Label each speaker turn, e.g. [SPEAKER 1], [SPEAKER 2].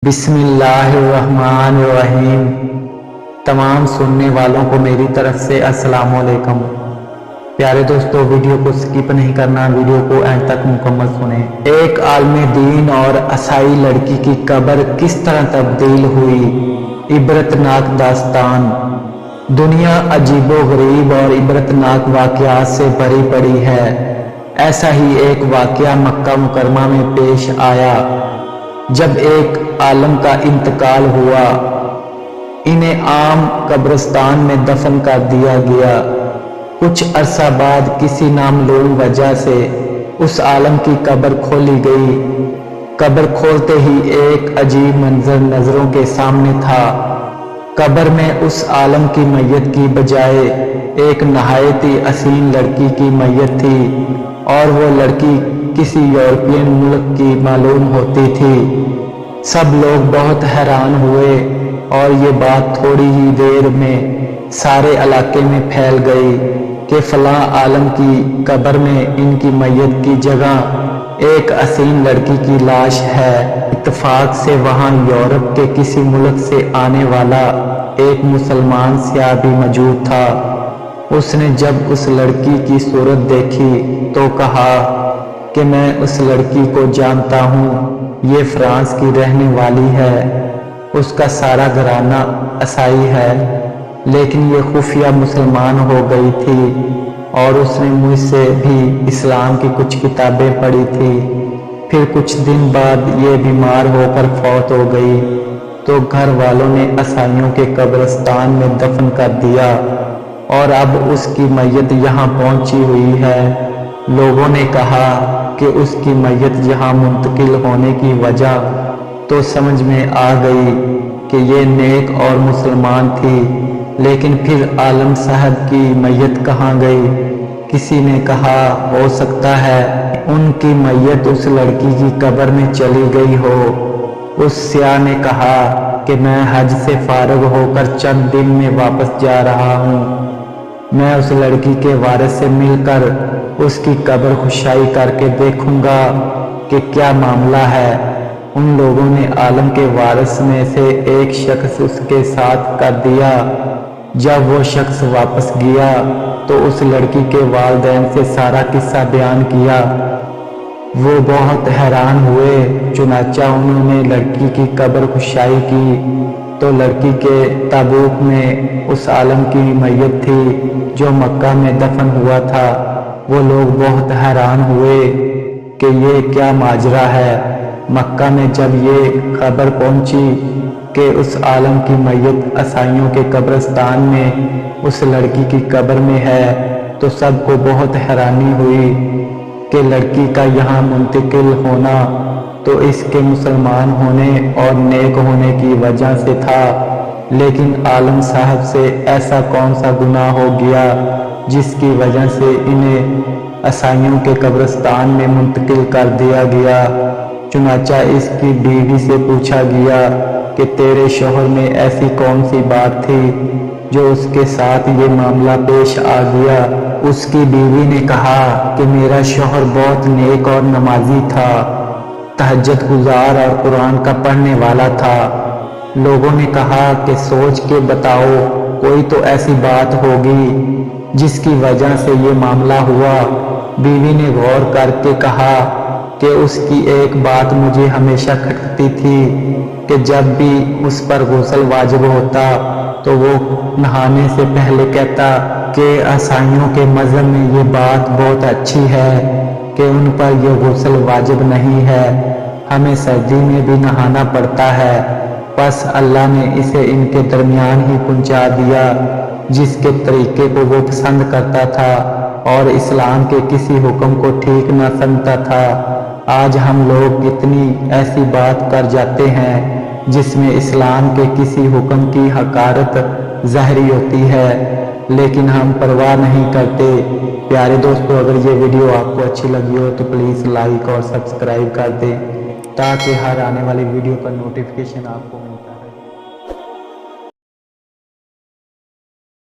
[SPEAKER 1] बिस्मिल्लाहिर्रहमानिर्रहीम। तमाम सुनने वालों को मेरी तरफ से अस्सलाम वालेकुम। प्यारे दोस्तों, वीडियो को स्किप नहीं करना, वीडियो को एंड तक मुकम्मल सुने। एक आलमे दीन और असाई लड़की की कब्र किस तरह तब्दील हुई, इबरतनाक दास्तान। दुनिया अजीबो गरीब और इबरतनाक वाक़यात से भरी पड़ी है। ऐसा ही एक वाक़या मक्का मुकरमा में पेश आया जब एक आलम का इंतकाल हुआ। इन्हें आम कब्रिस्तान में दफन कर दिया गया। कुछ अरसा बाद किसी नामालूम वजह से उस आलम की कब्र खोली गई। कब्र खोलते ही एक अजीब मंजर नजरों के सामने था। कब्र में उस आलम की मैयत की बजाय एक नहायत ही हसीन लड़की की मैयत थी, और वो लड़की किसी यूरोपियन मुल्क की मालूम होती थी। सब लोग बहुत हैरान हुए और ये बात थोड़ी ही देर में सारे इलाके में फैल गई कि फलां आलम की कब्र में इनकी मैयत की जगह एक हसीन लड़की की लाश है। इत्तेफाक से वहां यूरोप के किसी मुल्क से आने वाला एक मुसलमान सियाह भी मौजूद था। उसने जब उस लड़की की सूरत देखी तो कहा कि मैं उस लड़की को जानता हूँ, ये फ्रांस की रहने वाली है। उसका सारा घराना ईसाई है, लेकिन ये खुफिया मुसलमान हो गई थी और उसने मुझसे भी इस्लाम की कुछ किताबें पढ़ी थी। फिर कुछ दिन बाद ये बीमार होकर फौत हो गई तो घर वालों ने ईसाइयों के कब्रिस्तान में दफन कर दिया और अब उसकी मैयत यहाँ पहुंची हुई है। लोगों ने कहा कि उसकी मैयत यहाँ मुंतकिल होने की वजह तो समझ में आ गई कि ये नेक और मुसलमान थी, लेकिन फिर आलम साहब की मैयत कहाँ गई? किसी ने कहा हो सकता है उनकी मैयत उस लड़की की कब्र में चली गई हो। उस सियाह ने कहा कि मैं हज से फारग होकर चंद दिन में वापस जा रहा हूँ। मैं उस लड़की के वारिस से मिलकर उसकी कब्र खुशाई करके देखूंगा कि क्या मामला है। उन लोगों ने आलम के वारिस में से एक शख्स उसके साथ कर दिया। जब वो शख्स वापस गया तो उस लड़की के वालिदैन से सारा किस्सा बयान किया। वो बहुत हैरान हुए। चुनाचा उन्होंने लड़की की कब्र खुशाई की तो लड़की के ताबूत में उस आलम की मैयत थी जो मक्का में दफन हुआ था। वो लोग बहुत हैरान हुए कि ये क्या माजरा है। मक्का में जब ये खबर पहुंची कि उस आलम की मैयत ईसाइयों के कब्रिस्तान में उस लड़की की कब्र में है तो सबको बहुत हैरानी हुई कि लड़की का यहाँ मुंतकिल होना तो इसके मुसलमान होने और नेक होने की वजह से था, लेकिन आलम साहब से ऐसा कौन सा गुनाह हो गया जिसकी वजह से इन्हें ईसाइयों के कब्रिस्तान में मुंतकिल कर दिया गया। चुनाचा इसकी बीवी से पूछा गया कि तेरे शौहर में ऐसी कौन सी बात थी जो उसके साथ ये मामला पेश आ गया। उसकी बीवी ने कहा कि मेरा शौहर बहुत नेक और नमाजी था, तहज्जुद गुजार और कुरान का पढ़ने वाला था। लोगों ने कहा कि सोच के बताओ, कोई तो ऐसी बात होगी जिसकी वजह से ये मामला हुआ। बीवी ने गौर करके कहा कि उसकी एक बात मुझे हमेशा खटकती थी कि जब भी उस पर गुस्ल वाजिब होता तो वो नहाने से पहले कहता कि ईसाइयों के मज़हब में ये बात बहुत अच्छी है कि उन पर यह गुस्ल वाजिब नहीं है, हमें सर्दी में भी नहाना पड़ता है। बस अल्लाह ने इसे इनके दरमियान ही पहुंचा दिया जिसके तरीके को वो पसंद करता था और इस्लाम के किसी हुक्म को ठीक न समझता था। आज हम लोग कितनी ऐसी बात कर जाते हैं जिसमें इस्लाम के किसी हुक्म की हकारत ज़ाहिरी होती है, लेकिन हम परवाह नहीं करते। प्यारे दोस्तों, अगर ये वीडियो आपको अच्छी लगी हो तो प्लीज़ लाइक और सब्सक्राइब कर दें ताकि हर आने वाली वीडियो का नोटिफिकेशन आपको मिले।